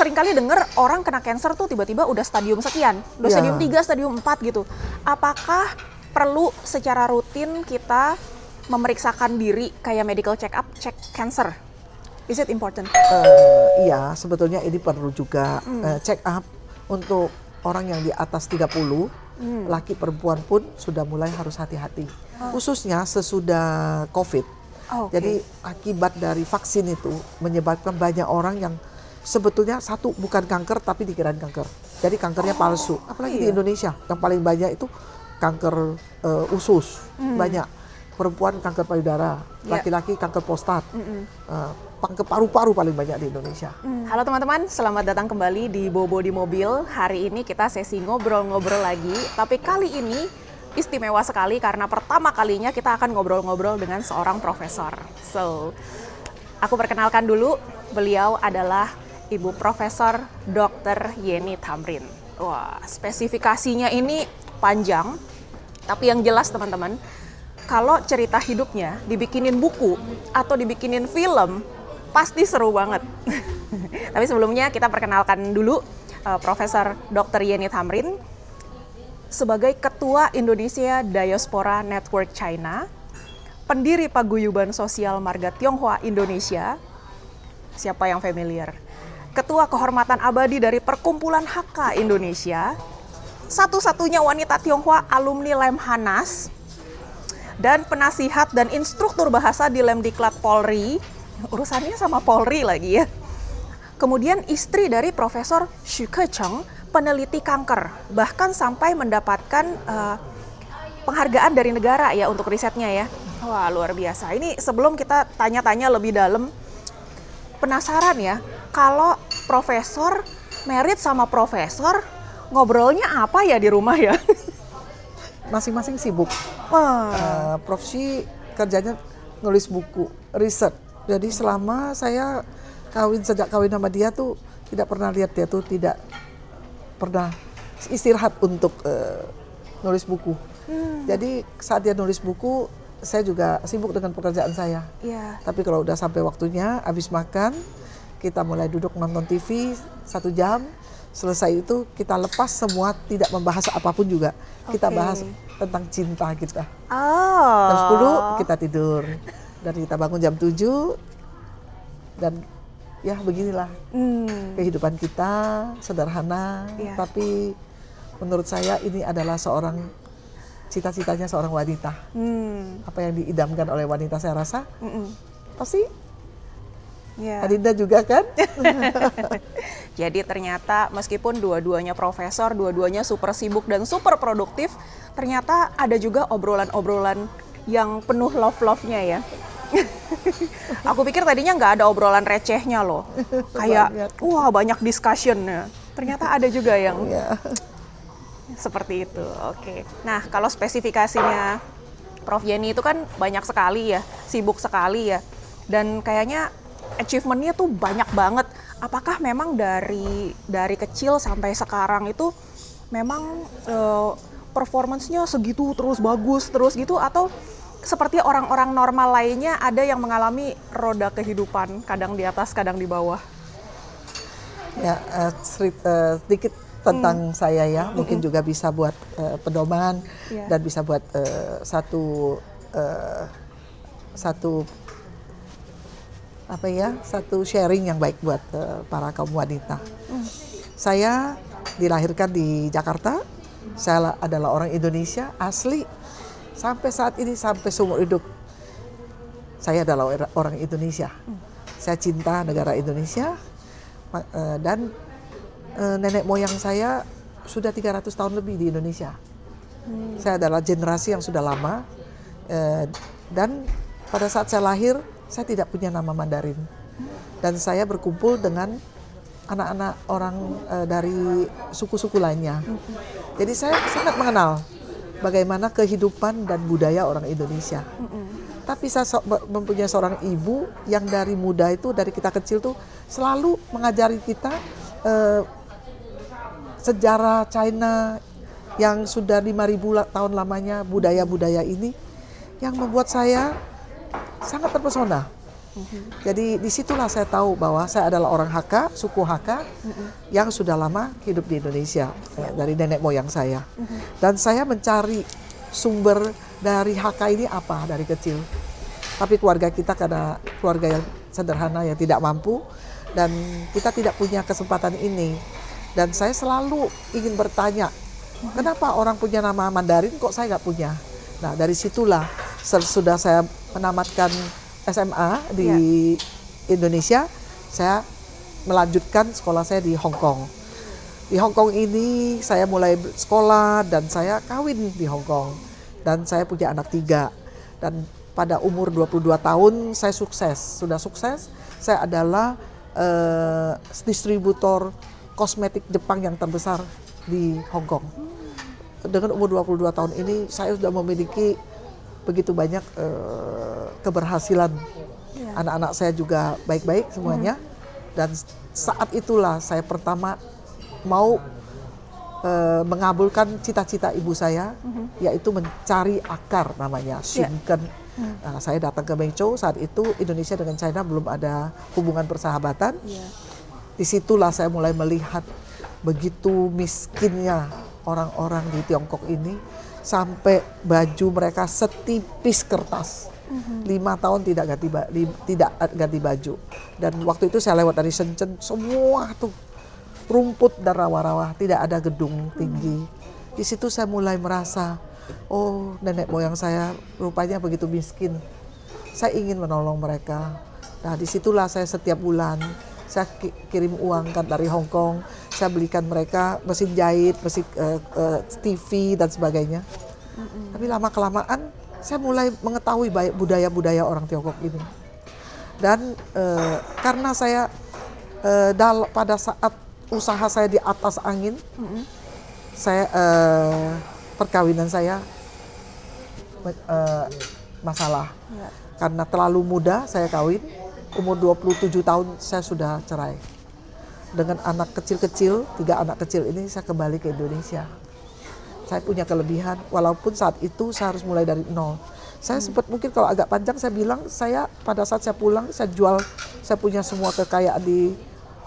seringkali dengar orang kena cancer tuh tiba-tiba udah stadium sekian, udah stadium 3, stadium 4 gitu. Apakah perlu secara rutin kita memeriksakan diri kayak medical check up, cek cancer? Is it important? Iya, sebetulnya ini perlu juga check up untuk orang yang di atas 30, laki perempuan pun sudah mulai harus hati-hati. Khususnya sesudah COVID. Jadi akibat dari vaksin itu menyebabkan banyak orang yang sebetulnya satu bukan kanker tapi dikirain kanker. Jadi kankernya palsu. Apalagi di Indonesia yang paling banyak itu kanker usus, banyak. Perempuan kanker payudara, laki-laki kanker prostat, kanker paru-paru paling banyak di Indonesia. Halo teman-teman, selamat datang kembali di Bobo di Mobil. Hari ini kita sesi ngobrol-ngobrol lagi, tapi kali ini istimewa sekali karena pertama kalinya kita akan ngobrol-ngobrol dengan seorang profesor. So, aku perkenalkan dulu, beliau adalah Ibu Profesor Dr. Yeni Thamrin. Wah, spesifikasinya ini panjang, tapi yang jelas teman-teman, kalau cerita hidupnya dibikinin buku atau dibikinin film, pasti seru banget. Tapi sebelumnya kita perkenalkan dulu Profesor Dr. Yeni Thamrin sebagai Ketua Indonesia Diaspora Network China, pendiri Paguyuban Sosial Marga Tionghoa Indonesia, siapa yang familiar? Ketua Kehormatan Abadi dari Perkumpulan HK Indonesia, satu-satunya wanita Tionghoa alumni Lemhanas, dan penasihat dan instruktur bahasa di Lemdiklat Polri, urusannya sama Polri lagi ya. Kemudian istri dari Profesor Xu Kecheng, peneliti kanker, bahkan sampai mendapatkan penghargaan dari negara ya untuk risetnya ya. Wah, luar biasa. Ini sebelum kita tanya-tanya lebih dalam, penasaran ya, kalau profesor merit sama profesor, ngobrolnya apa ya di rumah ya? Masing-masing sibuk. Prof. Xi kerjanya nulis buku, riset. Jadi selama saya sejak kawin sama dia tuh tidak pernah lihat dia tuh tidak pernah istirahat untuk nulis buku. Jadi saat dia nulis buku, saya juga sibuk dengan pekerjaan saya. Tapi kalau udah sampai waktunya, habis makan, kita mulai duduk nonton TV 1 jam. Selesai itu kita lepas semua, tidak membahas apapun juga. Kita bahas tentang cinta kita. Jam 10 kita tidur. Dan kita bangun jam 7. Dan ya beginilah kehidupan kita, sederhana, tapi menurut saya ini adalah cita-citanya seorang wanita. Apa yang diidamkan oleh wanita saya rasa, pasti Adinda juga kan? Jadi ternyata meskipun dua-duanya profesor, dua-duanya super sibuk dan super produktif, ternyata ada juga obrolan-obrolan yang penuh love-love-nya ya. Aku pikir tadinya nggak ada obrolan recehnya loh, kayak wah banyak discussionnya. Ternyata ada juga yang seperti itu. Nah kalau spesifikasinya Prof. Yeni itu kan banyak sekali ya, sibuk sekali ya, dan kayaknya achievementnya tuh banyak banget. Apakah memang dari kecil sampai sekarang itu memang performance-nya segitu terus bagus terus gitu, atau seperti orang-orang normal lainnya ada yang mengalami roda kehidupan, kadang di atas, kadang di bawah? Ya, sedikit tentang saya ya, mungkin juga bisa buat pedoman dan bisa buat satu sharing yang baik buat para kaum wanita. Saya dilahirkan di Jakarta, saya adalah orang Indonesia asli. Sampai saat ini, sampai seumur hidup, saya adalah orang Indonesia. Saya cinta negara Indonesia, dan nenek moyang saya sudah 300 tahun lebih di Indonesia. Saya adalah generasi yang sudah lama, dan pada saat saya lahir, saya tidak punya nama Mandarin. Dan saya berkumpul dengan anak-anak orang dari suku-suku lainnya. Jadi saya sangat mengenal bagaimana kehidupan dan budaya orang Indonesia. Tapi saya mempunyai seorang ibu yang dari muda itu, dari kita kecil tuh selalu mengajari kita sejarah China yang sudah 5.000 tahun lamanya, budaya-budaya ini yang membuat saya sangat terpesona. Jadi disitulah saya tahu bahwa saya adalah orang Hakka, suku Hakka yang sudah lama hidup di Indonesia dari nenek moyang saya. Dan saya mencari sumber dari Hakka ini apa dari kecil. Tapi keluarga kita karena keluarga yang sederhana yang tidak mampu dan kita tidak punya kesempatan ini. Dan saya selalu ingin bertanya, kenapa orang punya nama Mandarin kok saya nggak punya? Nah dari situlah sesudah saya menamatkan SMA di Indonesia, saya melanjutkan sekolah saya di Hong Kong. Di Hong Kong ini saya mulai sekolah dan saya kawin di Hong Kong. Dan saya punya anak 3. Dan pada umur 22 tahun saya sukses. Sudah sukses, saya adalah distributor kosmetik Jepang yang terbesar di Hong Kong. Dengan umur 22 tahun ini saya sudah memiliki begitu banyak keberhasilan. Anak-anak saya juga baik-baik semuanya. Dan saat itulah saya pertama mau mengabulkan cita-cita ibu saya, yaitu mencari akar namanya, Shinken. Nah, saya datang ke Mengzhou, saat itu Indonesia dengan China belum ada hubungan persahabatan. Disitulah saya mulai melihat begitu miskinnya orang-orang di Tiongkok ini, sampai baju mereka setipis kertas. 5 tahun tidak ganti baju. Dan waktu itu saya lewat dari Shenzhen, semua tuh rumput dan rawa-rawa, tidak ada gedung tinggi. Di situ saya mulai merasa, oh nenek moyang saya rupanya begitu miskin. Saya ingin menolong mereka. Nah disitulah saya setiap bulan, saya kirim uang kan dari Hong Kong, saya belikan mereka mesin jahit, mesin TV dan sebagainya. Tapi lama-kelamaan saya mulai mengetahui budaya-budaya orang Tiongkok ini. Dan karena saya pada saat usaha saya di atas angin, saya perkawinan saya masalah. Karena terlalu muda saya kawin, umur 27 tahun saya sudah cerai. Dengan anak kecil-kecil, 3 anak kecil ini saya kembali ke Indonesia. Saya punya kelebihan, walaupun saat itu saya harus mulai dari nol. Saya sempat mungkin kalau agak panjang saya bilang, saya pada saat saya pulang, saya jual, saya punya semua kekayaan di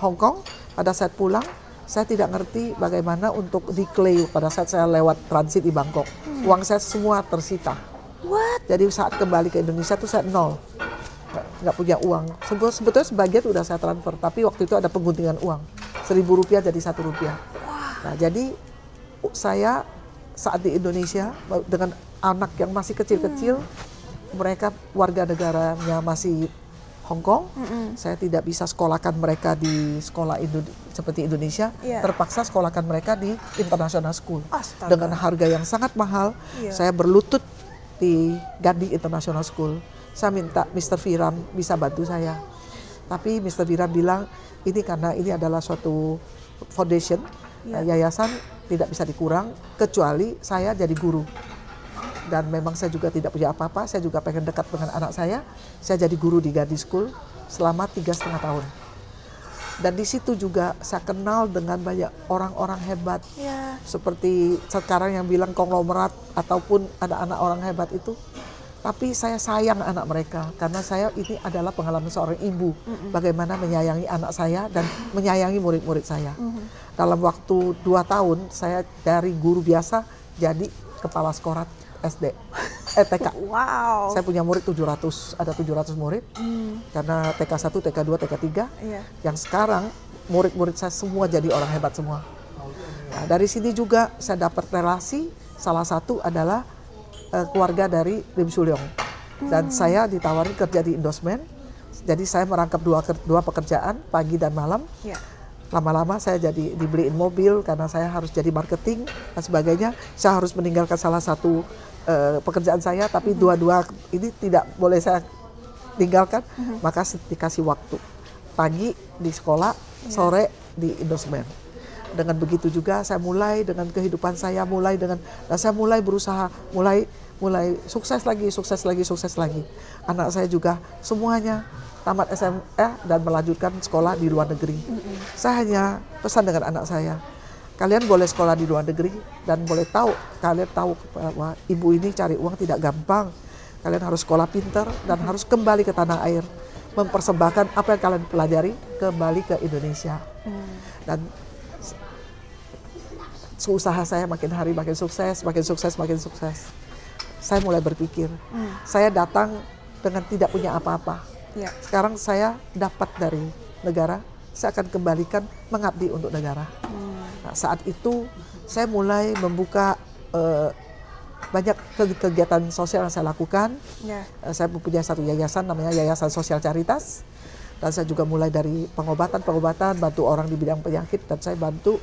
Hong Kong. Pada saat pulang, saya tidak ngerti bagaimana untuk declare pada saat saya lewat transit di Bangkok. Uang saya semua tersita. Jadi saat kembali ke Indonesia tuh saya nol. Nggak punya uang. Sebetulnya sebagian udah saya transfer, tapi waktu itu ada pengguntingan uang. Rp1.000 jadi Rp1. Nah jadi saya saat di Indonesia dengan anak yang masih kecil-kecil, mereka warga negaranya masih Hong Kong, saya tidak bisa sekolahkan mereka di sekolah seperti Indonesia, terpaksa sekolahkan mereka di international school. Astaga. Dengan harga yang sangat mahal. Saya berlutut di Gandhi International School. Saya minta Mr. Viram bisa bantu saya, tapi Mr. Viram bilang ini karena ini adalah suatu foundation, yayasan, tidak bisa dikurang kecuali saya jadi guru. Dan memang saya juga tidak punya apa-apa, saya juga pengen dekat dengan anak saya jadi guru di Gandhi School selama 3,5 tahun. Dan di situ juga saya kenal dengan banyak orang-orang hebat, seperti sekarang yang bilang konglomerat ataupun ada anak orang hebat itu. Tapi saya sayang anak mereka, karena saya ini adalah pengalaman seorang ibu, bagaimana menyayangi anak saya dan menyayangi murid-murid saya. Dalam waktu 2 tahun, saya dari guru biasa jadi kepala sekolah SD, TK. Wow. Saya punya murid 700, ada 700 murid, karena TK 1, TK 2, TK 3, yang sekarang murid-murid saya semua jadi orang hebat semua. Nah, dari sini juga saya dapat relasi, salah satu adalah keluarga dari Lim Sulyong. Dan saya ditawarin kerja di Indosmen, jadi saya merangkap dua pekerjaan, pagi dan malam. Lama-lama saya jadi dibeliin mobil karena saya harus jadi marketing dan sebagainya. Saya harus meninggalkan salah satu pekerjaan saya, tapi dua-dua ini tidak boleh saya tinggalkan, maka dikasih waktu. Pagi di sekolah, sore di Indosmen. Dengan begitu juga saya mulai dengan kehidupan saya, dan saya mulai berusaha, mulai sukses lagi. Anak saya juga semuanya tamat SMA dan melanjutkan sekolah di luar negeri. Saya hanya pesan dengan anak saya, kalian boleh sekolah di luar negeri dan kalian tahu bahwa ibu ini cari uang tidak gampang. Kalian harus sekolah pintar dan harus kembali ke tanah air. mempersembahkan apa yang kalian pelajari kembali ke Indonesia. Dan usaha saya makin hari makin sukses, makin sukses, makin sukses. Saya mulai berpikir, saya datang dengan tidak punya apa-apa. Ya. Sekarang saya dapat dari negara, saya akan kembalikan mengabdi untuk negara. Nah, saat itu saya mulai membuka banyak kegiatan sosial yang saya lakukan. Ya. Saya mempunyai satu yayasan namanya Yayasan Sosial Caritas. Dan saya juga mulai dari pengobatan, bantu orang di bidang penyakit, dan saya bantu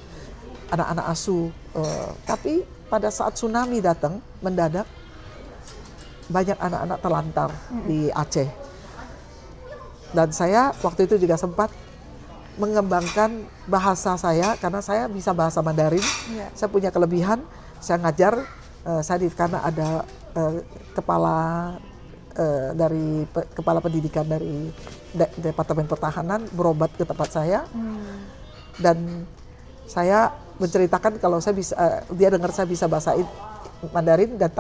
anak-anak asuh. Tapi pada saat tsunami datang mendadak, banyak anak-anak terlantar di Aceh. Dan saya waktu itu juga sempat mengembangkan bahasa saya, karena saya bisa bahasa Mandarin. Yeah. Saya punya kelebihan, saya ngajar, karena ada kepala pendidikan dari Departemen Pertahanan berobat ke tempat saya. Dan saya menceritakan kalau saya bisa, dia dengar saya bisa bahasa Mandarin dan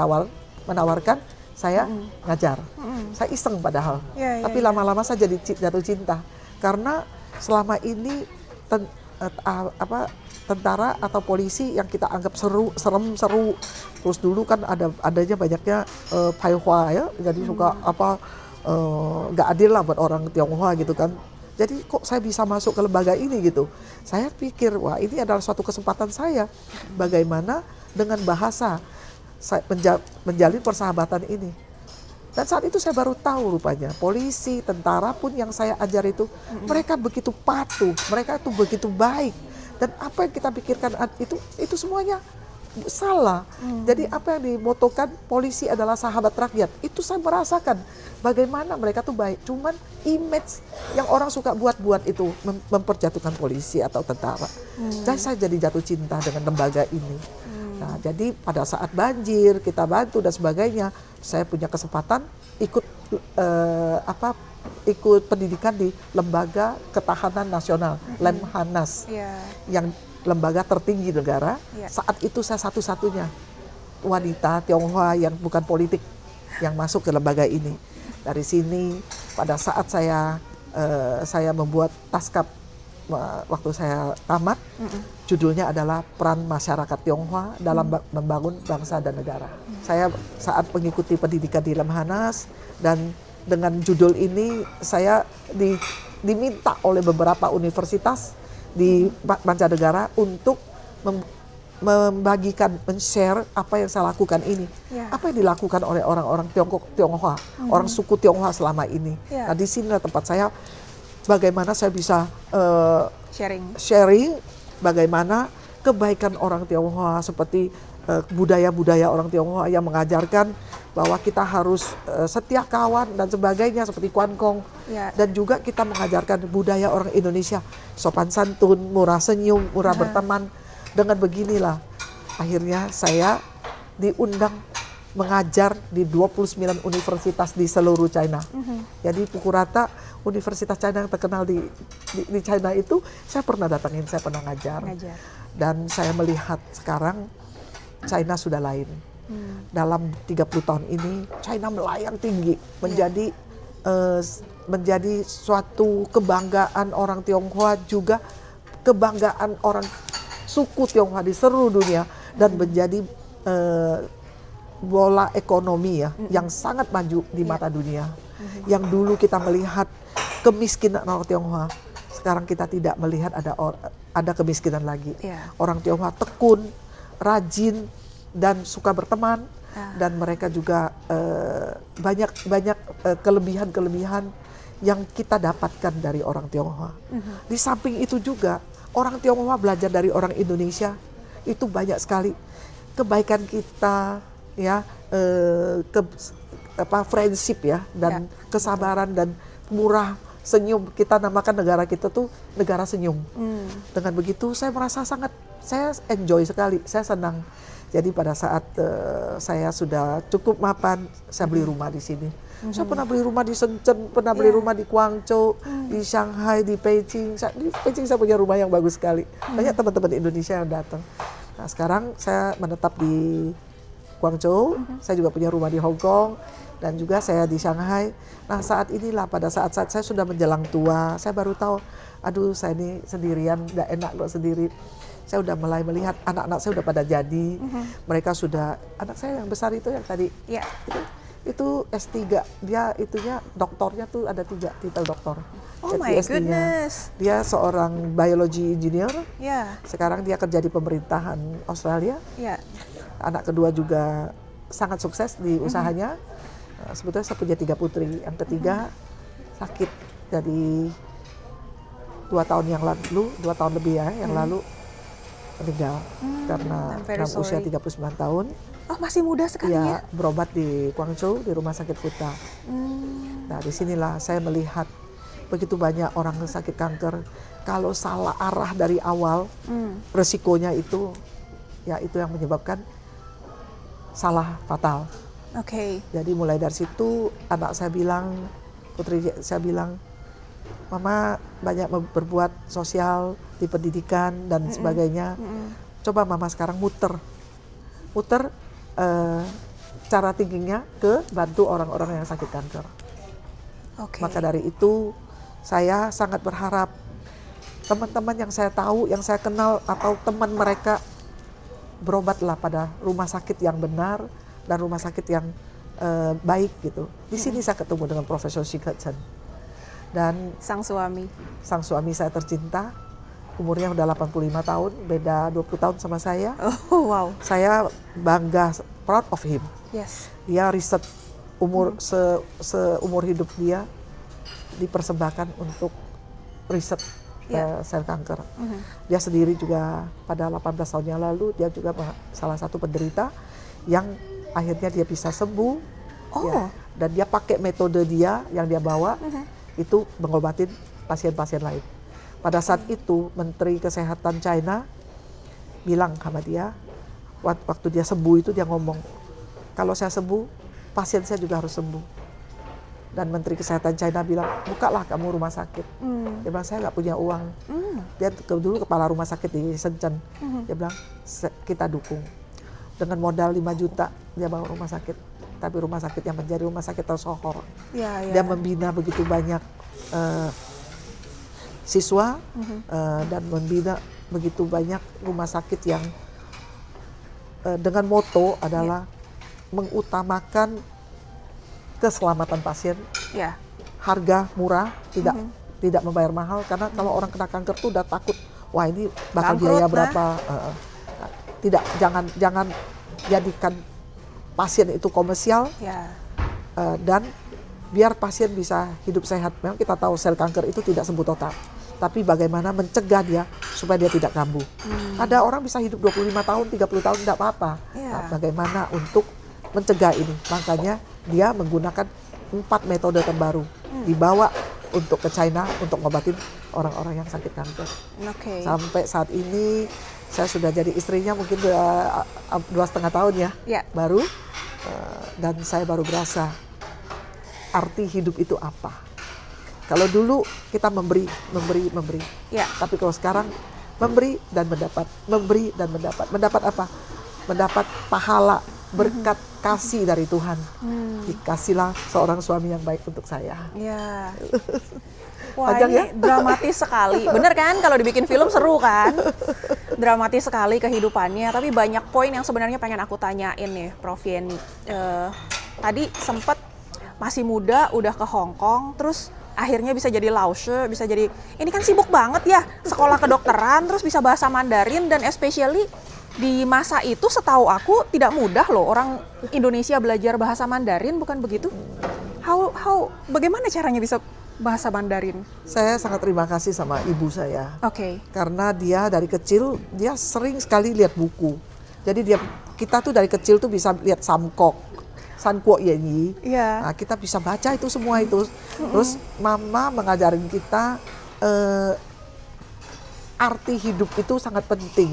menawarkan saya ngajar. Saya iseng padahal, tapi lama-lama saya jadi jatuh cinta karena selama ini tentara atau polisi yang kita anggap serem, terus dulu kan adanya banyaknya Paihua ya, jadi suka nggak adil lah buat orang Tionghoa gitu kan. Jadi kok saya bisa masuk ke lembaga ini gitu. Saya pikir wah ini adalah suatu kesempatan saya bagaimana dengan bahasa saya menjalin persahabatan ini. Dan saat itu saya baru tahu rupanya polisi, tentara pun yang saya ajar itu mereka begitu patuh, mereka itu begitu baik. Dan apa yang kita pikirkan itu semuanya salah. Jadi apa yang dimotokan polisi adalah sahabat rakyat, itu saya merasakan bagaimana mereka tuh baik. Cuman image yang orang suka buat-buat itu memperjatuhkan polisi atau tentara. Dan saya jadi jatuh cinta dengan lembaga ini. Nah, jadi pada saat banjir kita bantu dan sebagainya, saya punya kesempatan ikut pendidikan di Lembaga Ketahanan Nasional, Lemhanas, yang lembaga tertinggi negara. Saat itu saya satu-satunya wanita Tionghoa yang bukan politik yang masuk ke lembaga ini. Dari sini pada saat saya membuat taskap waktu saya tamat, judulnya adalah Peran Masyarakat Tionghoa dalam membangun bangsa dan negara. Saya saat mengikuti pendidikan di Lemhanas, dan dengan judul ini saya diminta oleh beberapa universitas di mancanegara untuk membagikan, men-share apa yang saya lakukan ini. Apa yang dilakukan oleh orang-orang Tionghoa, orang suku Tionghoa selama ini. Nah, di sinilah tempat saya bagaimana saya bisa sharing bagaimana kebaikan orang Tionghoa, seperti budaya-budaya orang Tionghoa yang mengajarkan bahwa kita harus setia kawan dan sebagainya, seperti Kuan Kong. Dan juga kita mengajarkan budaya orang Indonesia, sopan santun, murah senyum, murah berteman. Dengan beginilah akhirnya saya diundang mengajar di 29 universitas di seluruh China. Jadi pukul rata universitas China yang terkenal di China itu saya pernah datangin, saya pernah ngajar. Dan saya melihat sekarang China sudah lain. Dalam 30 tahun ini China melayang tinggi, menjadi suatu kebanggaan orang Tionghoa, juga kebanggaan orang suku Tionghoa di seluruh dunia, dan menjadi bola ekonomi yang sangat maju di mata dunia. Yang dulu kita melihat kemiskinan orang Tionghoa, sekarang kita tidak melihat ada kemiskinan lagi. Orang Tionghoa tekun, rajin, dan suka berteman, dan mereka juga banyak kelebihan-kelebihan yang kita dapatkan dari orang Tionghoa. Di samping itu juga orang Tionghoa belajar dari orang Indonesia, itu banyak sekali kebaikan kita, ya, friendship ya, dan kesabaran dan murah senyum. Kita namakan negara kita tuh negara senyum. Dengan begitu saya merasa saya enjoy sekali, saya senang. Jadi pada saat saya sudah cukup mapan, saya beli rumah di sini. Saya pernah beli rumah di Shenzhen, pernah beli rumah di Guangzhou, di Shanghai, di Beijing. Di Beijing saya punya rumah yang bagus sekali. Banyak teman-teman Indonesia yang datang. Nah, sekarang saya menetap di Guangzhou, saya juga punya rumah di Hong Kong, dan juga saya di Shanghai. Nah saat inilah, pada saat-saat saya sudah menjelang tua, saya baru tahu, aduh saya ini sendirian, nggak enak kok sendiri. Saya udah mulai melihat anak-anak saya udah pada jadi, mereka sudah, anak saya yang besar itu yang tadi, itu S3, dia itunya doktornya tuh ada 3 titel doktor. Oh my goodness. Dia seorang biology engineer, Yeah. sekarang dia kerja di pemerintahan Australia. Yeah. Anak kedua juga sangat sukses di usahanya. Sebetulnya saya punya 3 putri, yang ketiga sakit, jadi 2 tahun yang lalu, 2 tahun lebih ya, yang lalu meninggal karena usia 39 tahun. Oh masih muda sekali ya? Berobat di Guangzhou di rumah sakit Futa. Nah disinilah saya melihat begitu banyak orang sakit kanker. Kalau salah arah dari awal, resikonya itu, ya itu yang menyebabkan salah fatal. Oke. Jadi mulai dari situ anak saya bilang, putri saya bilang, Mama banyak berbuat sosial di pendidikan dan sebagainya. Coba Mama sekarang muter cara thinkingnya ke bantu orang-orang yang sakit kanker. Maka dari itu saya sangat berharap teman-teman yang saya tahu, yang saya kenal atau teman mereka berobatlah pada rumah sakit yang benar dan rumah sakit yang baik gitu. Di sini saya ketemu dengan Profesor Shigertsen dan sang suami saya tercinta. Umurnya udah 85 tahun, beda 20 tahun sama saya. Oh wow. Saya bangga, proud of him. Yes. Dia riset seumur hidup dia dipersembahkan untuk riset sel kanker. Dia sendiri juga pada 18 tahun yang lalu dia juga salah satu penderita yang akhirnya dia bisa sembuh. Ya, dan dia pakai metode dia yang dia bawa itu mengobatin pasien-pasien lain. Pada saat itu Menteri Kesehatan China bilang sama dia, waktu dia sembuh itu dia ngomong, kalau saya sembuh, pasien saya juga harus sembuh. Dan Menteri Kesehatan China bilang, bukalah kamu rumah sakit. Dia bilang, saya nggak punya uang. Dia dulu kepala rumah sakit di Shenzhen. Dia bilang, kita dukung. Dengan modal 5 juta, dia bawa rumah sakit. Tapi rumah sakitnya menjadi rumah sakit tersohor. Dia membina begitu banyak siswa dan membina begitu banyak rumah sakit yang dengan moto adalah mengutamakan keselamatan pasien, harga murah, tidak membayar mahal, karena kalau orang kena kanker tuh udah takut, wah ini bakal biaya berapa, jangan jadikan pasien itu komersial, dan biar pasien bisa hidup sehat. Memang kita tahu sel kanker itu tidak sembuh total, tapi bagaimana mencegah dia supaya dia tidak kambuh. Ada orang bisa hidup 25 tahun, 30 tahun tidak apa-apa. Nah, bagaimana untuk mencegah ini? Makanya dia menggunakan 4 metode terbaru, dibawa untuk ke China untuk ngobatin orang-orang yang sakit kanker. Sampai saat ini saya sudah jadi istrinya mungkin 2,5 tahun ya, baru, dan saya baru berasa arti hidup itu apa. Kalau dulu kita memberi. Tapi kalau sekarang memberi dan mendapat. Mendapat apa? Mendapat pahala, berkat kasih dari Tuhan. Dikasihlah seorang suami yang baik untuk saya. Wah, ini dramatis sekali. Bener kan kalau dibikin film seru kan? Dramatis sekali kehidupannya. Tapi banyak poin yang sebenarnya pengen aku tanyain nih, Prof Yeni. Tadi sempat masih muda, udah ke Hong Kong, terus akhirnya bisa jadi laushe, bisa jadi, ini kan sibuk banget ya, sekolah kedokteran, terus bisa bahasa Mandarin, dan especially di masa itu setahu aku tidak mudah loh orang Indonesia belajar bahasa Mandarin, bukan begitu? Bagaimana caranya bisa bahasa Mandarin? Saya sangat terima kasih sama ibu saya. Karena dia dari kecil, dia sering sekali lihat buku. Jadi kita tuh dari kecil tuh bisa lihat Samkok, San Kuo Yenyi. Nah, kita bisa baca itu semua itu. Terus mama mengajarin kita arti hidup itu sangat penting.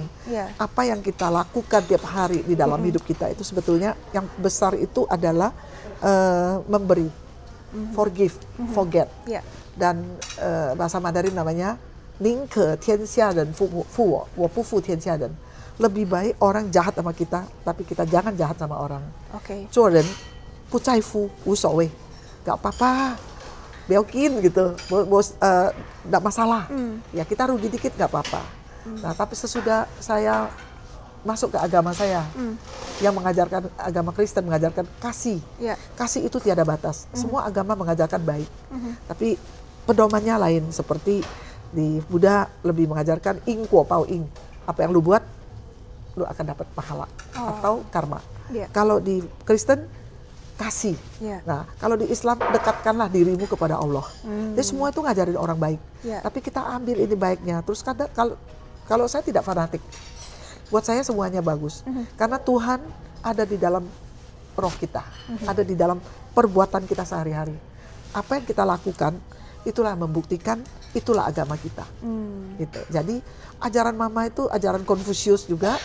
Apa yang kita lakukan tiap hari di dalam hidup kita itu sebetulnya yang besar itu adalah memberi, forgive, forget. Dan bahasa Mandarin namanya 宁可天下人负我，我不负天下人。lebih baik orang jahat sama kita, tapi kita jangan jahat sama orang. Oke. 做人不在乎无所谓, gak apa-apa, beokin gitu, gak masalah. Ya kita rugi dikit gak apa-apa. Nah tapi sesudah saya masuk ke agama saya, yang mengajarkan agama Kristen mengajarkan kasih. Kasih itu tiada batas. Semua agama mengajarkan baik. Tapi pedomannya lain, seperti di Buddha lebih mengajarkan ing kuo pao ing. Apa yang lu buat, lu akan dapat pahala atau karma. Kalau di Kristen kasih. Nah, kalau di Islam dekatkanlah dirimu kepada Allah. Jadi semua itu ngajarin orang baik. Tapi kita ambil ini baiknya. Terus kadang kalau saya tidak fanatik, buat saya semuanya bagus. Karena Tuhan ada di dalam roh kita, ada di dalam perbuatan kita sehari-hari. Apa yang kita lakukan, itulah membuktikan, itulah agama kita. Gitu. Jadi ajaran Mama itu ajaran Konfusius juga,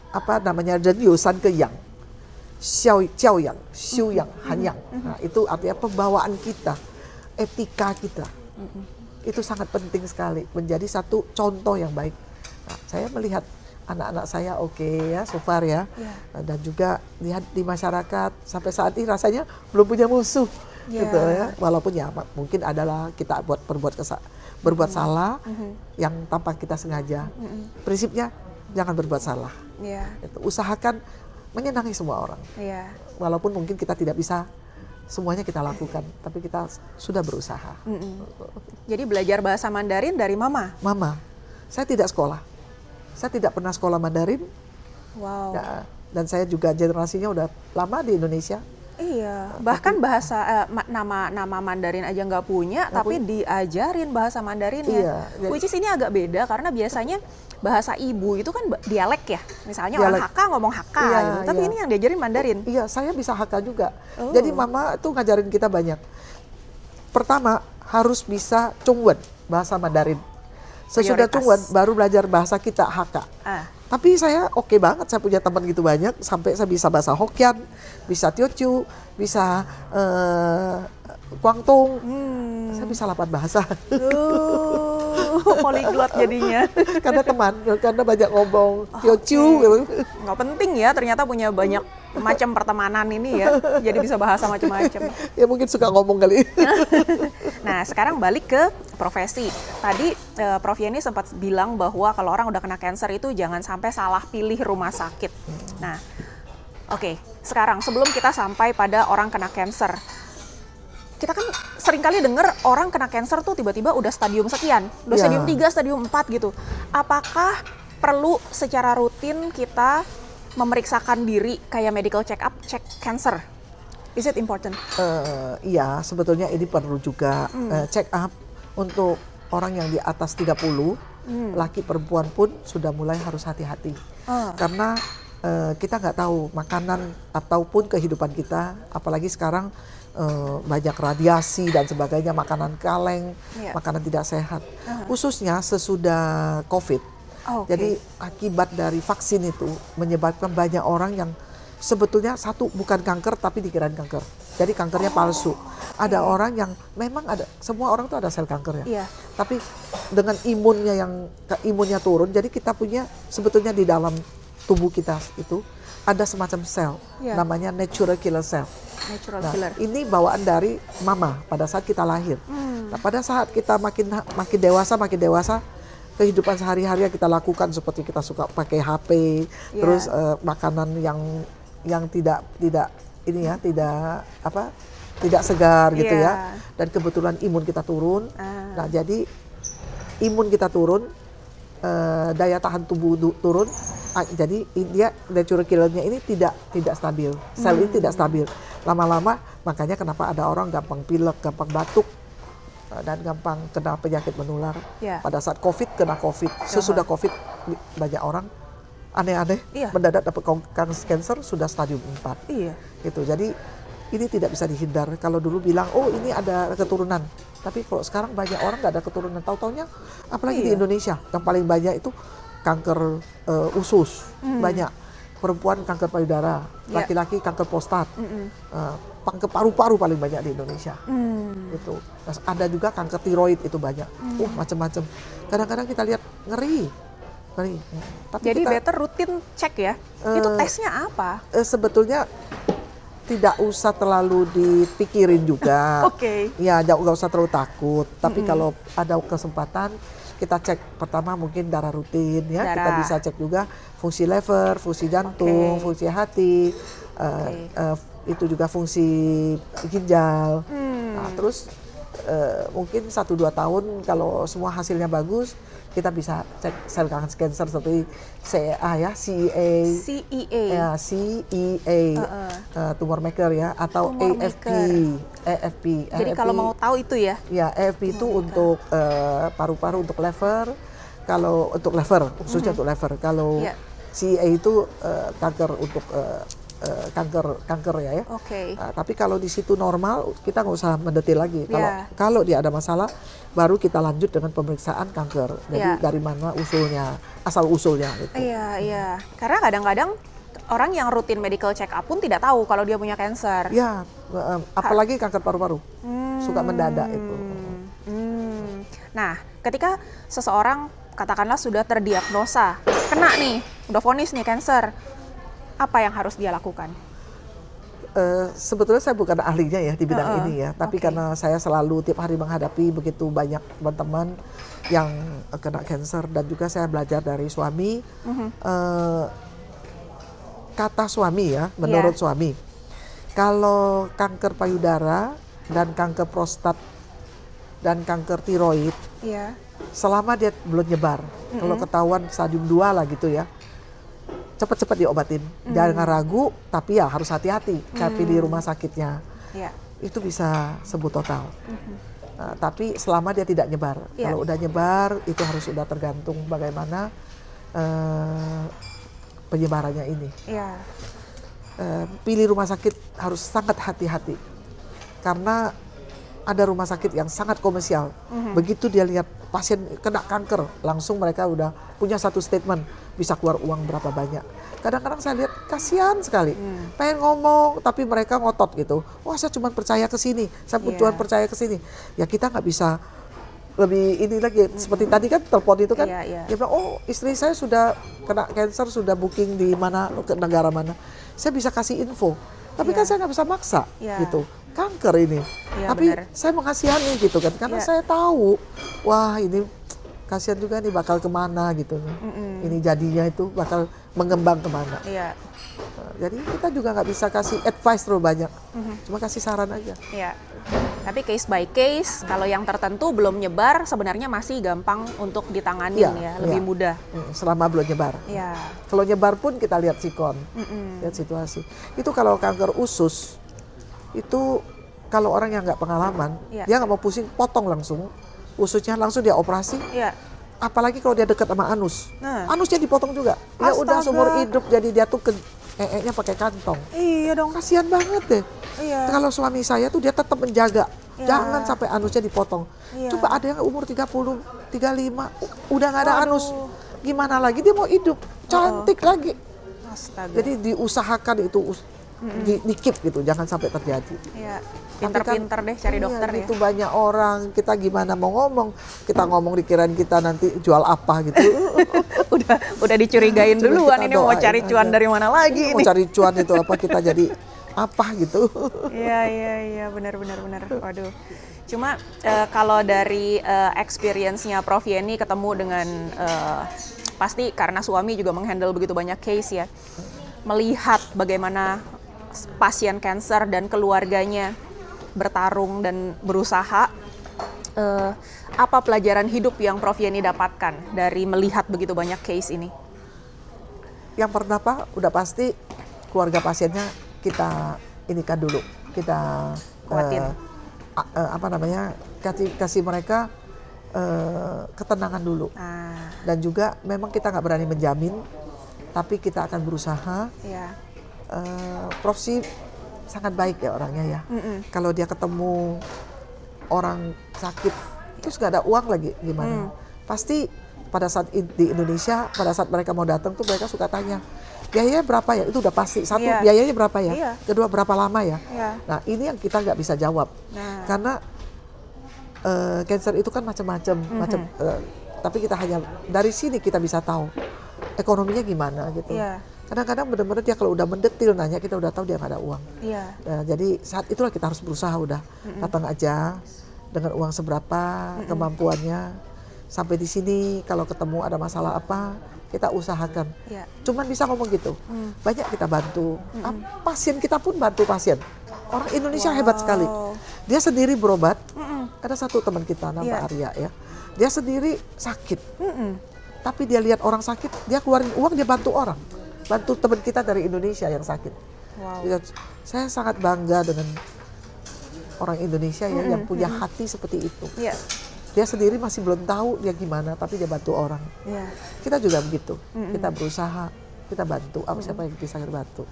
apa namanya, dan Yusan ke Yang, Xiao Yang, Xiu Yang, Han Yang. Nah, itu artinya pembawaan kita, etika kita. Itu sangat penting sekali, menjadi satu contoh yang baik. Nah, saya melihat anak-anak saya ya, so far ya. Dan juga lihat di masyarakat sampai saat ini rasanya belum punya musuh. Gitu ya. Walaupun ya mungkin adalah kita berbuat salah yang tanpa kita sengaja. Prinsipnya jangan berbuat salah. Gitu. Usahakan menyenangi semua orang. Walaupun mungkin kita tidak bisa semuanya kita lakukan, tapi kita sudah berusaha. Jadi belajar bahasa Mandarin dari Mama? Mama. Saya tidak sekolah. Saya tidak pernah sekolah Mandarin. Wow. Ya, dan saya juga generasinya udah lama di Indonesia. Iya, bahkan bahasa nama Mandarin aja nggak punya, tapi diajarin bahasa Mandarinnya. Which is ini agak beda karena biasanya bahasa ibu itu kan dialek ya. Misalnya orang Hakka ngomong Hakka gitu. Tapi ini yang diajarin Mandarin. Iya, saya bisa Hakka juga. Jadi Mama tuh ngajarin kita banyak. Pertama, harus bisa Zhongwen, bahasa Mandarin. Sesudah Zhongwen baru belajar bahasa kita Hakka. Tapi saya oke banget, saya punya teman gitu banyak, sampai saya bisa bahasa Hokkien, bisa Teochew, bisa Guangdong, saya bisa 8 bahasa. Polyglot jadinya. karena banyak ngomong Teochew. Gitu. Nggak penting ya, ternyata punya banyak macam pertemanan ini ya, jadi bisa bahasa macam-macam. Ya mungkin suka ngomong kali. Nah sekarang balik ke profesi. Tadi Prof Yeni sempat bilang bahwa kalau orang udah kena cancer itu jangan sampai salah pilih rumah sakit. Nah oke, sekarang sebelum kita sampai pada orang kena cancer, kita kan sering kali dengar orang kena cancer tuh tiba-tiba udah stadium sekian, udah stadium 3, stadium 4 gitu. Apakah perlu secara rutin kita memeriksakan diri kayak medical check up, cek cancer? Is it important? Iya, sebetulnya ini perlu juga check up untuk orang yang di atas 30, laki perempuan pun sudah mulai harus hati-hati. Karena kita nggak tahu makanan ataupun kehidupan kita, apalagi sekarang banyak radiasi dan sebagainya, makanan kaleng, makanan tidak sehat. Khususnya sesudah COVID. Jadi akibat dari vaksin itu menyebabkan banyak orang yang sebetulnya satu bukan kanker tapi dikirain kanker. Jadi kankernya palsu. Ada orang yang memang ada, semua orang tuh ada sel kanker ya. Tapi dengan imunnya turun, jadi kita punya sebetulnya di dalam tubuh kita itu ada semacam sel, namanya natural killer cell. Ini bawaan dari Mama pada saat kita lahir. Nah, pada saat kita makin dewasa, kehidupan sehari-hari yang kita lakukan seperti kita suka pakai HP, terus makanan yang tidak ini ya, tidak segar gitu ya. Dan kebetulan imun kita turun. Nah, jadi imun kita turun, daya tahan tubuh turun. Jadi dia natural killernya ini tidak stabil. Sel ini tidak stabil. Lama-lama makanya kenapa ada orang gampang pilek, gampang batuk, dan gampang kena penyakit menular. Pada saat COVID kena COVID, sesudah COVID banyak orang aneh-aneh mendadak dapat cancer sudah stadium 4. Gitu. Jadi ini tidak bisa dihindar. Kalau dulu bilang oh ini ada keturunan, tapi kalau sekarang banyak orang nggak ada keturunan. Tahu-taunya apalagi di Indonesia yang paling banyak itu kanker usus, banyak perempuan kanker payudara, laki-laki kanker prostat. Kanker paru-paru paling banyak di Indonesia. Gitu. Ada juga kanker tiroid itu banyak. Macam-macam. Kadang-kadang kita lihat ngeri. ngeri. Tapi Jadi kita, better rutin cek ya. Itu tesnya apa? sebetulnya tidak usah terlalu dipikirin juga. Oke. Ya, nggak usah terlalu takut. Tapi kalau ada kesempatan, kita cek pertama mungkin darah rutin ya. Kita Darah. bisa cek juga fungsi lever, fungsi jantung, fungsi hati, itu juga fungsi ginjal. Nah, terus mungkin 1-2 tahun kalau semua hasilnya bagus, kita bisa cek sel kanker seperti CEA ya, CEA, ya, CEA, tumor maker ya, atau Tumor AFP, maker. AFP. Jadi kalau mau tahu itu ya. Ya, AFP itu untuk paru-paru, untuk lever. Kalau untuk lever, khususnya untuk lever. Kalau CEA itu kanker untuk kanker ya. Oke. Tapi kalau di situ normal, kita nggak usah mendetil lagi. Kalau dia ada masalah, baru kita lanjut dengan pemeriksaan kanker. Jadi dari mana usulnya, asal usulnya. Gitu. Iya. Karena kadang-kadang orang yang rutin medical check up pun tidak tahu kalau dia punya kanker. Ya, apalagi kanker paru-paru, suka mendadak itu. Nah, ketika seseorang katakanlah sudah terdiagnosa, kena nih, udah vonis nih kanker, apa yang harus dia lakukan? Sebetulnya saya bukan ahlinya ya di bidang ini ya, tapi karena saya selalu tiap hari menghadapi begitu banyak teman-teman yang kena kanker dan juga saya belajar dari suami, kata suami ya, menurut suami, kalau kanker payudara dan kanker prostat dan kanker tiroid, selama dia belum nyebar, kalau ketahuan stadium 2 lah gitu ya, cepat-cepat diobatin, jangan ragu, tapi ya harus hati-hati, pilih rumah sakitnya, itu bisa sembuh total. Tapi selama dia tidak nyebar, kalau udah nyebar itu harus sudah tergantung bagaimana penyebarannya ini. Pilih rumah sakit harus sangat hati-hati, karena ada rumah sakit yang sangat komersial. Begitu dia lihat pasien kena kanker, langsung mereka udah punya satu statement, bisa keluar uang berapa banyak. Kadang-kadang saya lihat kasihan sekali, pengen ngomong tapi mereka ngotot gitu. Wah, saya cuma percaya ke sini, saya Tuhan percaya ke sini. Ya kita nggak bisa lebih ini lagi. Seperti tadi kan telepon itu kan, dia bilang, oh istri saya sudah kena kanker, sudah booking di mana, ke negara mana. Saya bisa kasih info, tapi kan saya nggak bisa maksa gitu. Kanker ini, tapi saya mengasihani gitu kan, karena saya tahu, wah ini kasihan juga nih bakal kemana gitu, ini jadinya itu bakal mengembang kemana. Jadi kita juga nggak bisa kasih advice terlalu banyak, cuma kasih saran aja. Tapi case by case, kalau yang tertentu belum nyebar, sebenarnya masih gampang untuk ditangani lebih mudah. Selama belum nyebar. Kalau nyebar pun kita lihat sikon, lihat situasi. Itu kalau kanker usus, itu kalau orang yang nggak pengalaman, dia nggak mau pusing, potong langsung ususnya, langsung dia operasi. Apalagi kalau dia dekat sama anus, anusnya dipotong juga. Ya udah seumur hidup, jadi dia tuh nya pakai kantong. Iya dong. Kasihan banget deh. Kalau suami saya tuh dia tetap menjaga, jangan sampai anusnya dipotong. Coba ada yang umur 30, 35, udah nggak ada anus. Gimana lagi dia mau hidup, cantik lagi. Astaga. Jadi diusahakan itu di-keep gitu, jangan sampai terjadi. Pinter-pinter deh cari dokter ya. Itu banyak orang, kita gimana mau ngomong, kita ngomong dikirain kita nanti jual apa gitu. udah dicurigain duluan, ini mau cari cuan dari mana lagi? Mau cari cuan itu apa, kita jadi apa gitu. Iya, benar. Waduh. Cuma kalau dari experience-nya Prof Yeni ketemu dengan pasti karena suami juga menghandle begitu banyak case ya, melihat bagaimana pasien kanker dan keluarganya bertarung dan berusaha, apa pelajaran hidup yang Prof Yeni dapatkan dari melihat begitu banyak case ini? Yang pertama udah pasti keluarga pasiennya kita inikan dulu, kita kuatin. Kasih mereka ketenangan dulu. Dan juga memang kita nggak berani menjamin, tapi kita akan berusaha. Prof sih sangat baik ya orangnya ya. Kalau dia ketemu orang sakit terus nggak ada uang lagi gimana? Pasti pada saat di Indonesia, pada saat mereka mau datang tuh mereka suka tanya, biayanya berapa ya? Itu udah pasti. Satu, biayanya berapa ya? Kedua, berapa lama ya? Nah ini yang kita nggak bisa jawab, karena kanker itu kan macam-macam, tapi kita hanya dari sini kita bisa tahu ekonominya gimana gitu. Iya. Kadang-kadang benar-benar dia kalau udah mendetil nanya, kita udah tahu dia nggak ada uang. Iya. Jadi saat itulah kita harus berusaha udah datang aja dengan uang seberapa kemampuannya. Sampai di sini kalau ketemu ada masalah apa, kita usahakan. Iya. Cuman bisa ngomong gitu. Banyak kita bantu. Pasien kita pun bantu pasien. Orang Indonesia hebat sekali. Dia sendiri berobat. Ada satu teman kita nama Arya ya. Dia sendiri sakit. Tapi dia lihat orang sakit, dia keluarin uang, dia bantu orang. Bantu teman kita dari Indonesia yang sakit. Wow. Saya sangat bangga dengan orang Indonesia ya yang punya hati seperti itu. Iya. Dia sendiri masih belum tahu dia gimana, tapi dia bantu orang. Iya. Kita juga begitu. Kita berusaha, kita bantu. Siapa yang bisa kita bantu?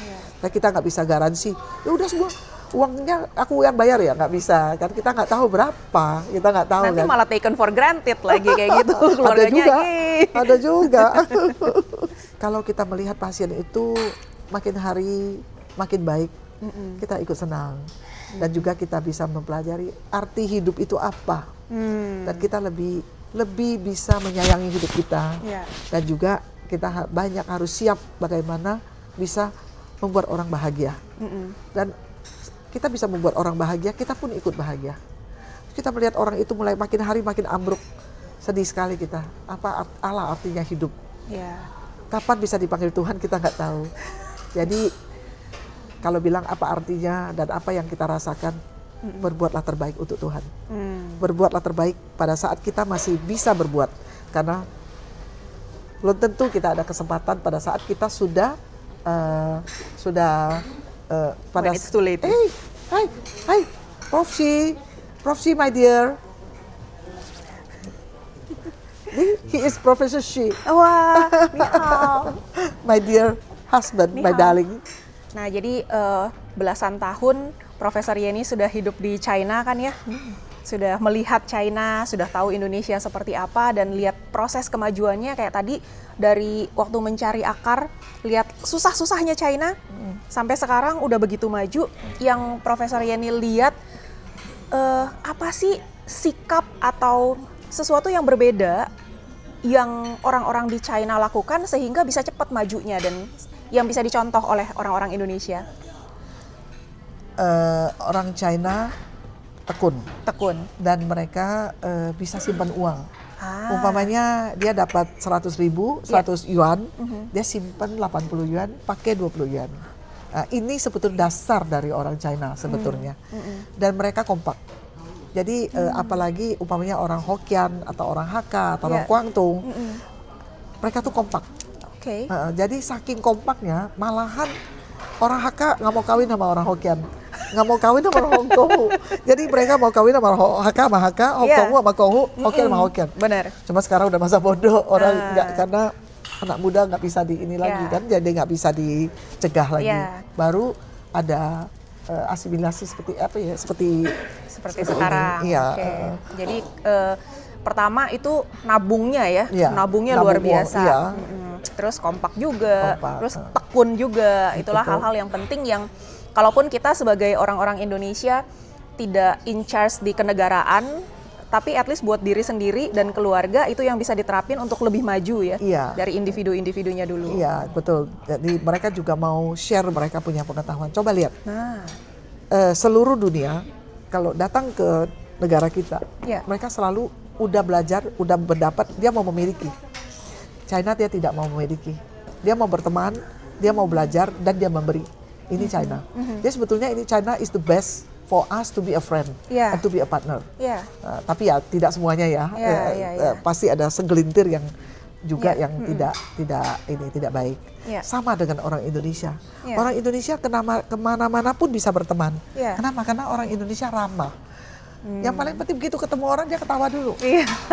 Iya. Nah, kita nggak bisa garansi. Ya udah semua uangnya aku yang bayar ya, nggak bisa. Kan kita nggak tahu berapa, kita nggak tahu. Nanti kan. malah taken for granted lagi kayak gitu Ada keluarganya. juga, ada juga. Kalau kita melihat pasien itu makin hari makin baik, kita ikut senang. Dan juga kita bisa mempelajari arti hidup itu apa. Dan kita lebih bisa menyayangi hidup kita. Iya. Dan juga kita banyak harus siap bagaimana bisa membuat orang bahagia. Dan kita bisa membuat orang bahagia, kita pun ikut bahagia. Kita melihat orang itu mulai makin hari makin ambruk, sedih sekali kita. Apa artinya hidup? Iya. Kapan bisa dipanggil Tuhan kita nggak tahu. Jadi kalau bilang apa artinya dan apa yang kita rasakan, berbuatlah terbaik untuk Tuhan. Berbuatlah terbaik pada saat kita masih bisa berbuat. Karena belum tentu kita ada kesempatan pada saat kita sudah pada When it's too late. Hai, Prof. Shi, my dear. He is Professor Shi. Wah, ni hao. My dear husband, Ni my hao. darling. Nah, jadi belasan tahun Profesor Yeni sudah hidup di China kan ya? Sudah melihat China, sudah tahu Indonesia seperti apa, dan lihat proses kemajuannya kayak tadi dari waktu mencari akar, lihat susah-susahnya China, sampai sekarang udah begitu maju. Yang Profesor Yeni lihat, apa sih sikap atau sesuatu yang berbeda yang orang-orang di China lakukan sehingga bisa cepat majunya dan yang bisa dicontoh oleh orang-orang Indonesia? Orang China tekun dan mereka bisa simpan uang. Umpamanya dia dapat 100.000, 100 yuan, dia simpan 80 yuan, pakai 20 yuan. Ini sebetulnya dasar dari orang China sebetulnya. Dan mereka kompak. Jadi apalagi umpamanya orang Hokkien atau orang Hakka atau orang Guangdong, mereka tuh kompak. Jadi saking kompaknya, malahan orang Hakka nggak mau kawin sama orang Hokkien, nggak mau kawin sama orang Hongkong. Jadi mereka mau kawin sama Hakka sama Hakka, Hongkong sama Kongu, Hokkien sama Hokkien. Benar. Cuma sekarang udah masa bodoh, orang nggak, karena anak muda nggak bisa di ini lagi kan, jadi nggak bisa dicegah lagi. Baru ada asimilasi seperti apa ya, seperti sekarang. Iya. Jadi pertama itu nabungnya ya, nabungnya luar biasa. Iya. Terus kompak juga, terus tekun juga. Itulah hal-hal yang penting yang kalaupun kita sebagai orang-orang Indonesia tidak in charge di kenegaraan, tapi at least buat diri sendiri dan keluarga itu yang bisa diterapin untuk lebih maju ya. Dari individu-individunya dulu. Iya, betul. Jadi mereka juga mau share mereka punya pengetahuan. Coba lihat. Seluruh dunia kalau datang ke negara kita, mereka selalu udah belajar, udah berdapat, dia mau memiliki. China dia tidak mau memiliki. Dia mau berteman, dia mau belajar, dan dia memberi. Ini China. Jadi sebetulnya ini China is the best for us to be a friend and to be a partner. Tapi ya tidak semuanya ya. Pasti ada segelintir yang juga yang tidak baik. Sama dengan orang Indonesia. Orang Indonesia kemana-mana pun bisa berteman. Kenapa? Karena orang Indonesia ramah. Yang paling penting begitu ketemu orang dia ketawa dulu.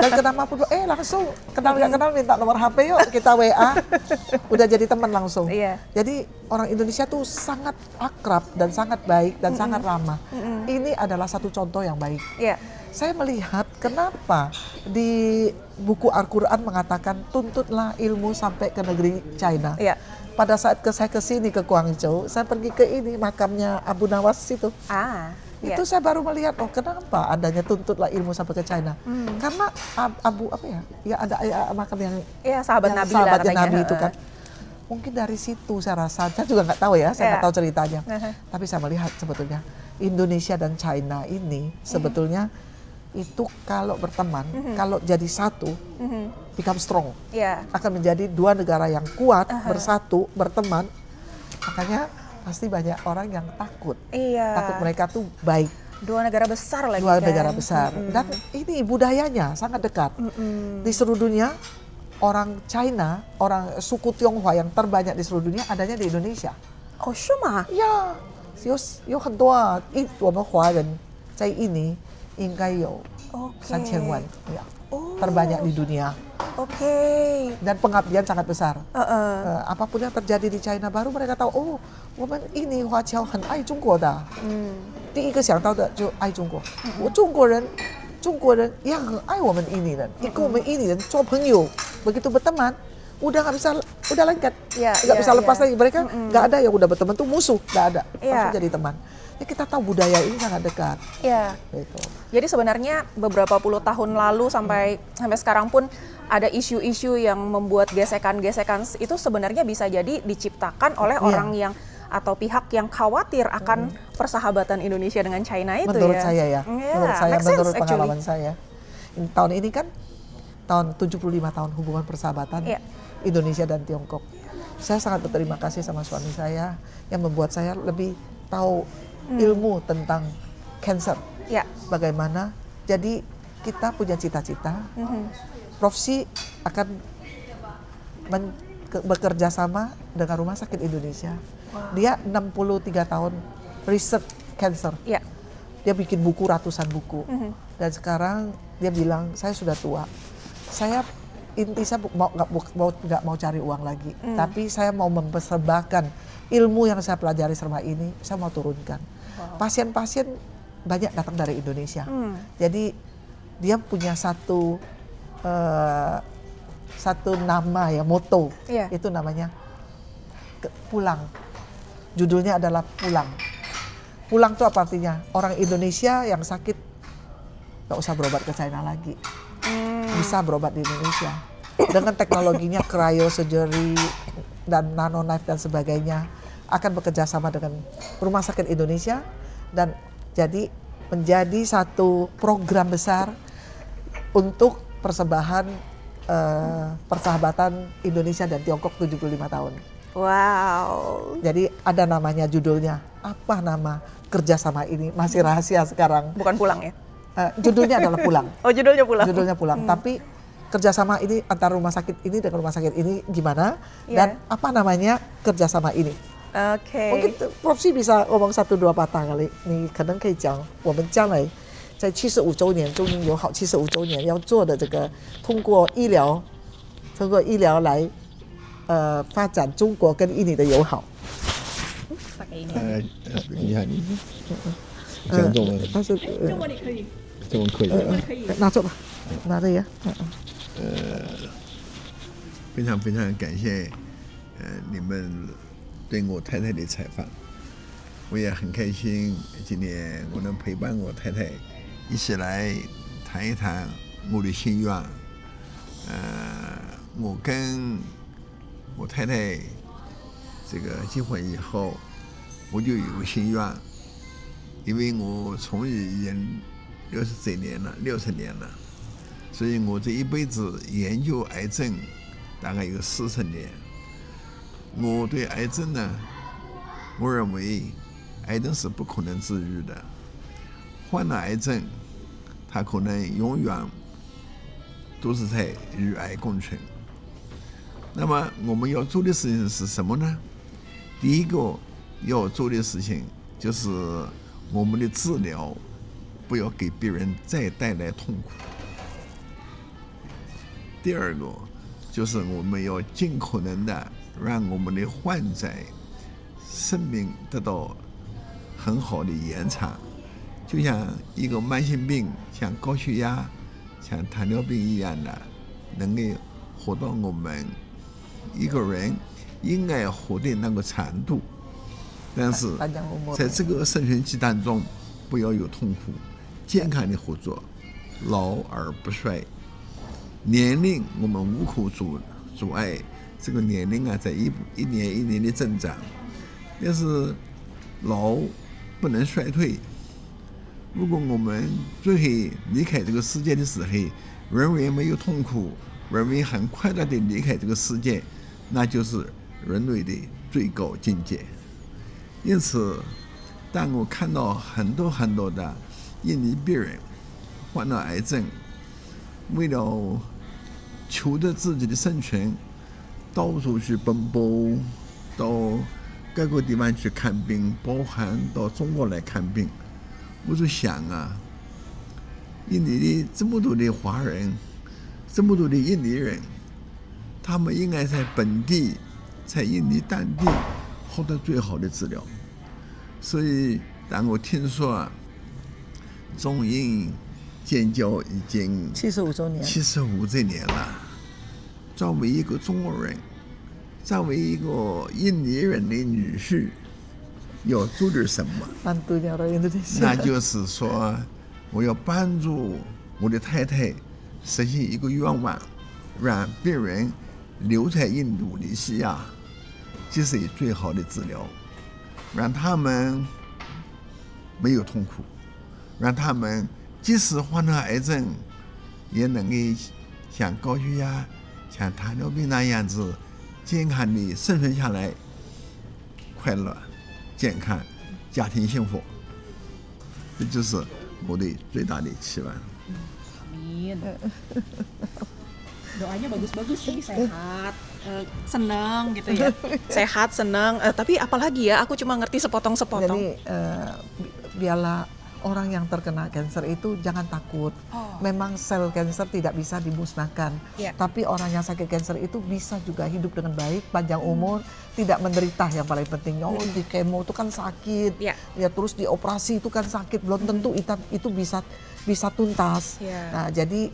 Dan kenapa pun langsung kenal nggak kenal minta nomor HP yuk kita WA. Udah jadi teman langsung. Jadi orang Indonesia tuh sangat akrab dan sangat baik dan sangat ramah. Ini adalah satu contoh yang baik. Saya melihat kenapa di buku Al-Quran mengatakan tuntutlah ilmu sampai ke negeri China. Pada saat saya ke sini ke Guangzhou, saya pergi ke ini makamnya Abu Nawas itu. Itu saya baru melihat, oh kenapa adanya tuntutlah ilmu sampai ke China. Karena Abu apa ya, ya ada makan yang sahabat yang Nabi lah sahabatnya katanya. Nabi itu kan. Mungkin dari situ saya rasa, saya juga nggak tahu ya, saya nggak tahu ceritanya. Tapi saya melihat sebetulnya Indonesia dan China ini sebetulnya itu kalau berteman, kalau jadi satu, become strong. Akan menjadi dua negara yang kuat, bersatu, berteman. Makanya pasti banyak orang yang takut. Takut mereka tuh baik. Dua negara besar lagi Dua kan. negara besar. Dan ini budayanya sangat dekat. Di seluruh dunia, orang China, orang suku Tionghoa yang terbanyak di seluruh dunia adanya di Indonesia. Oh, 是吗？ Ya, 有很多啊，我们华人在印尼应该有3000万，ya, terbanyak di dunia. Dan pengabdian sangat besar. Apapun yang terjadi di China baru mereka tahu, oh, 我们印尼华侨很爱中国的。第一个想到的就爱中国。我中国人也很爱我们印尼人，跟我们印尼人做朋友，begitu berteman, udah lengket, nggak bisa lepas lagi. Mereka nggak ada yang udah berteman tuh musuh, nggak ada, langsung jadi teman. Ya kita tahu budaya ini sangat dekat. Gitu. Jadi sebenarnya beberapa puluh tahun lalu sampai sekarang pun ada isu-isu yang membuat gesekan-gesekan itu sebenarnya bisa jadi diciptakan oleh orang yang atau pihak yang khawatir akan persahabatan Indonesia dengan China itu. Menurut ya. saya ya, menurut pengalaman saya. Tahun ini kan tahun 75 tahun hubungan persahabatan Indonesia dan Tiongkok. Saya sangat berterima kasih sama suami saya yang membuat saya lebih tahu ilmu tentang cancer. Bagaimana? Jadi kita punya cita-cita. Prof. Sy akan bekerja sama dengan Rumah Sakit Indonesia. Dia 63 tahun riset cancer. Dia bikin buku, ratusan buku. Dan sekarang dia bilang, saya sudah tua. Saya saya nggak mau cari uang lagi. Tapi saya mau mempersembahkan ilmu yang saya pelajari selama ini, saya mau turunkan. Pasien-pasien banyak datang dari Indonesia. Jadi dia punya satu nama ya, moto. Itu namanya pulang. Judulnya adalah pulang. Pulang itu apa artinya? Orang Indonesia yang sakit nggak usah berobat ke China lagi. Bisa berobat di Indonesia. Dengan teknologinya cryosurgery dan nanoknife dan sebagainya, akan bekerja sama dengan Rumah Sakit Indonesia dan jadi menjadi satu program besar untuk persembahan persahabatan Indonesia dan Tiongkok 75 tahun. Wow. Jadi ada namanya, judulnya. Apa nama kerjasama ini? Masih rahasia sekarang. Bukan pulang ya? Judulnya adalah pulang. Oh, judulnya pulang. Judulnya pulang. Tapi kerjasama ini antara rumah sakit ini dengan rumah sakit ini gimana? Dan apa namanya kerjasama ini? Mungkin Prof. Sy bisa ngomong 1-2 patah kali. Nih kadang可以讲我们将来在75周年中英友好75周年要做的这个通过医疗来发展中国跟印尼的友好。你看你讲中文，但是中文你可以，中文可以，拿走吧，拿着呀。非常非常感谢你们对我太太的采访，我也很开心今天我能陪伴我太太一起来谈一谈我的心愿。我跟我太太这个结婚以后，我就有个心愿，因为我从医已经60年了，所以我这一辈子研究癌症大概有40年。我对癌症呢，我认为癌症是不可能治愈的，患了癌症，它可能永远都是在与癌共存。那么我们要做的事情是什么呢？第一个要做的事情就是我们的治疗不要给别人再带来痛苦。第二个就是我们要尽可能的让我们的患者生命得到很好的延长，就像一个慢性病，像高血压、像糖尿病一样的，能够活到我们一个人应该活的那个长度。但是在这个生存期当中，不要有痛苦，健康的活着，老而不衰。年龄我们无可阻碍，这个年龄啊，在一年一年的增长，但是老不能衰退。如果我们最后离开这个世界的时候，人为没有痛苦，人为很快乐地离开这个世界，那就是人类的最高境界。因此，当我看到很多的印尼病人患了癌症，为了求着自己的生存，到处去奔波，到各个地方去看病，包含到中国来看病，我就想啊，印尼的这么多的华人，这么多的印尼人，他们应该在本地，在印尼当地获得最好的治疗。所以当我听说中印建交已经75周年，75周年了，作为一个中国人，作为一个印尼人的女婿，要做点什么？那就是说，我要帮助我的太太实现一个愿望，让病人留在印度尼西亚接受最好的治疗，让他们没有痛苦，让他们即使患了癌症，也能够像高血压、像糖尿病那样子健康的生存下来，快乐、健康、家庭幸福，这就是我的最大的期望。Amin. Doanya bagus-bagus sih, sehat, senang gitu ya. Sehat, senang, tapi apalagi ya, aku cuma ngerti sepotong-sepotong. Jadi biarlah orang yang terkena kanker itu jangan takut. Memang sel kanker tidak bisa dimusnahkan. Tapi orang yang sakit kanker itu bisa juga hidup dengan baik, panjang umur, tidak menderita yang paling penting. Oh, di kemo itu kan sakit, ya terus dioperasi itu kan sakit, belum tentu itu bisa tuntas. Nah, jadi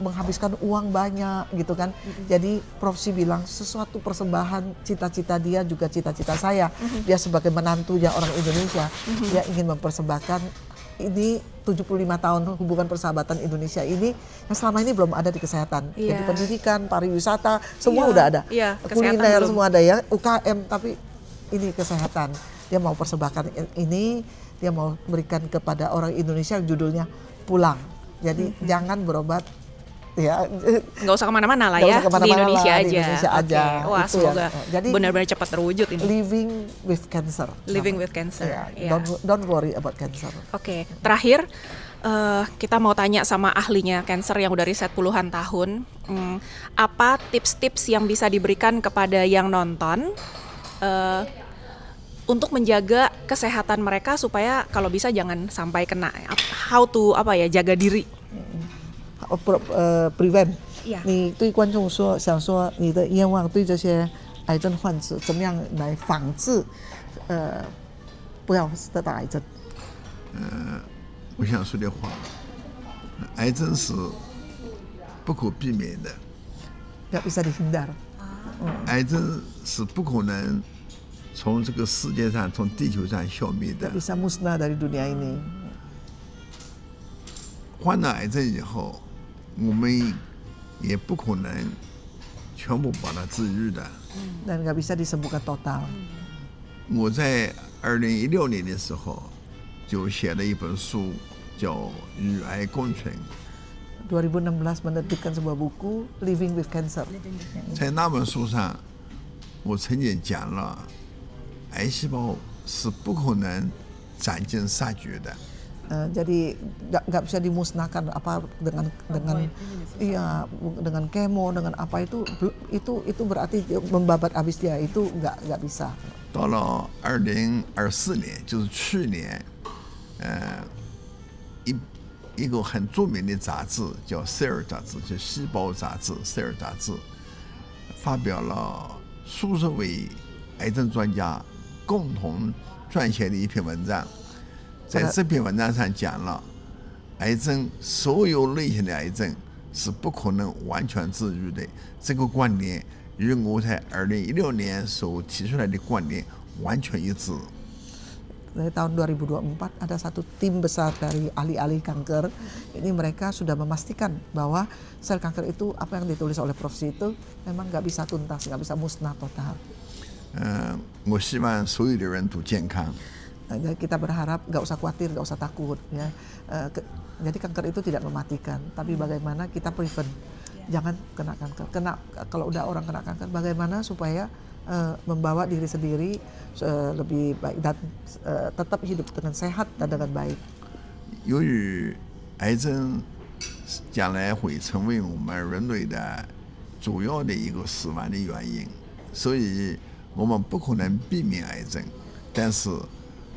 menghabiskan uang banyak gitu kan. Jadi Prof Si bilang sesuatu persembahan, cita-cita dia juga cita-cita saya. Dia sebagai menantunya orang Indonesia, dia ingin mempersembahkan ini 75 tahun hubungan persahabatan Indonesia ini yang selama ini belum ada di kesehatan. Jadi pendidikan, pariwisata, semua udah ada. Kuliner semua ada ya, UKM, tapi ini kesehatan. Dia mau persembahkan ini, dia mau berikan kepada orang Indonesia judulnya Pulang. Jadi jangan berobat ya, nggak usah kemana-mana lah ya, di Indonesia aja. Di Indonesia aja. Wah, itu semoga jadi benar-benar cepat terwujud ini. Living with cancer. Living with cancer. Don't worry about cancer. Oke, terakhir kita mau tanya sama ahlinya cancer yang udah riset puluhan tahun. Apa tips-tips yang bisa diberikan kepada yang nonton untuk menjaga kesehatan mereka supaya kalau bisa jangan sampai kena? How to jaga diri? Prevent，你对观众说，想说你的愿望对这些癌症患者怎么样来防治，不要得到癌症。我想说的话，癌症是不可避免的， nggak bisa dihindar。癌症是不可能从这个世界上、从地球上消灭的。 nggak bisa musnah dari dunia ini。患了癌症以后，我们也不可能全部把它治愈的。dan nggak bisa disembuhkan total。我在2016年的时候就写了一本书，叫《与癌共存》。2016 menerbitkan sebuah buku Living with Cancer。在那本书上，我曾经讲了，癌细胞是不可能斩尽杀绝的。jadi nggak bisa dimusnahkan apa dengan kemo, dengan apa itu berarti membabat habis dia, itu nggak bisa。到了2024年，就是去年，一个很著名的杂志叫《Cell》杂志，就细胞杂志《Cell》杂志，发表了数十位癌症专家共同撰写的一篇文章。在这篇文章上讲了，癌症所有类型的癌症是不可能完全治愈的，这个观点与我在2016年所提出来的观点完全一致。dari tahun 2024 ada satu tim besar dari ahli-ahli kanker. Ini mereka sudah memastikan bahwa sel kanker itu apa yang ditulis oleh Prof. Xi itu memang nggak bisa tuntas, nggak bisa musnah total. 我希望所有的人都健康。 Jadi kita berharap nggak usah khawatir, nggak usah takut ya. Jadi kanker itu tidak mematikan, tapi bagaimana kita prevent, jangan kena kanker. Kalau udah orang kena kanker, bagaimana supaya membawa diri sendiri lebih baik dan tetap hidup dengan sehat dan dengan baik. 由于癌症将来会成为我们人类的主要的一个死亡的原因，所以我们不可能避免癌症，但是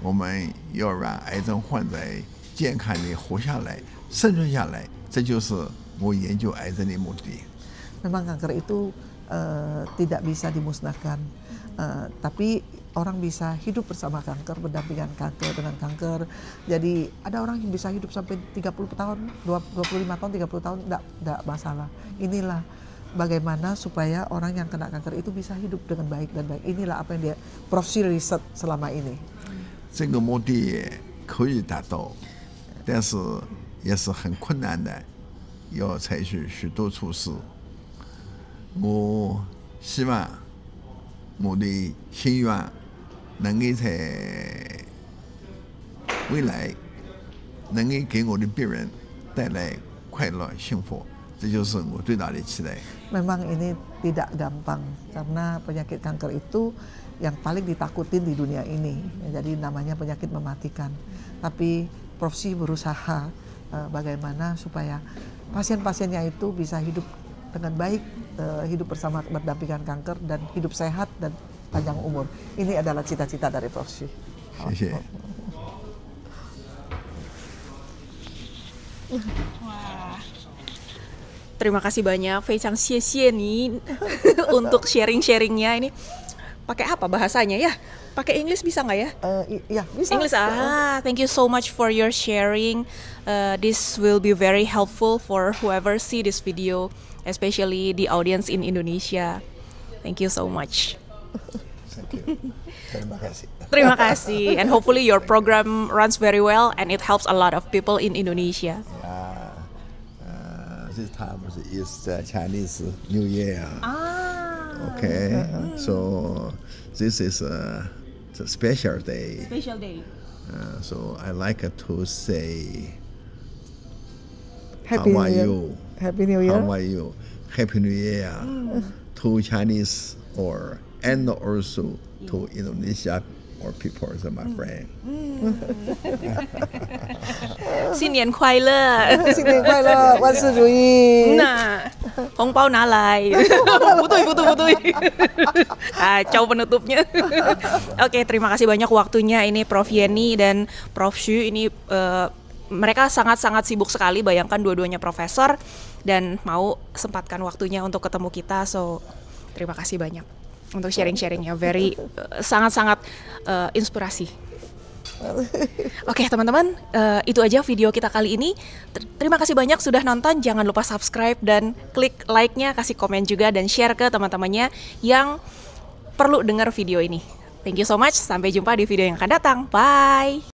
我们要让癌症患者健康的活下来、生存下来，这就是我研究癌症的目的。 Memang kanker itu tidak bisa dimusnahkan, tapi orang bisa hidup bersama kanker, berdampingan kanker dengan kanker. Jadi ada orang yang bisa hidup sampai 30 tahun, 25 tahun, 30 tahun, enggak masalah. Inilah bagaimana supaya orang yang kena kanker itu bisa hidup dengan baik dan baik. Inilah apa yang dia Prof. Xi riset selama ini. 这个目的可以达到，但是也是很困难的，要采取许多措施。我希望我的心愿能够在未来能够给我的病人带来快乐幸福，这就是我最大的期待。 Memang ini tidak gampang karena penyakit kanker itu yang paling ditakutin di dunia ini. Jadi namanya penyakit mematikan. Tapi Prof. Xi berusaha bagaimana supaya pasien-pasiennya itu bisa hidup dengan baik, hidup bersama berdampingan kanker dan hidup sehat dan panjang umur. Ini adalah cita-cita dari Prof. Xi. 谢谢。 Terima kasih banyak, Fei Chang, xie nih untuk sharing-sharingnya ini. Pakai apa bahasanya ya? Pakai English bisa nggak ya? Ya bisa. English. Thank you so much for your sharing. This will be very helpful for whoever see this video, especially the audience in Indonesia. Thank you so much. Terima kasih. Terima kasih. And hopefully your program runs very well and it helps a lot of people in Indonesia. This time is Chinese New Year. Okay, so this is a special day. Special day. So I like to say, Happy how are New Year. you? Happy New Year. How are you? Happy New Year to Chinese and also to Indonesia or people, my friend. 新年快乐。新年快乐，万事如意。Nah, 红包拿来。Betul. Kacau penutupnya. Oke, terima kasih banyak waktunya ini Prof. Yeni dan Prof. Xu. Ini mereka sangat-sangat sibuk sekali, bayangkan dua-duanya profesor dan mau sempatkan waktunya untuk ketemu kita. So, terima kasih banyak untuk sharing-sharingnya, sangat-sangat inspirasi. Oke teman-teman, itu aja video kita kali ini. Terima kasih banyak sudah nonton. Jangan lupa subscribe dan klik like-nya, kasih komen juga dan share ke teman-temannya yang perlu dengar video ini. Thank you so much. Sampai jumpa di video yang akan datang. Bye.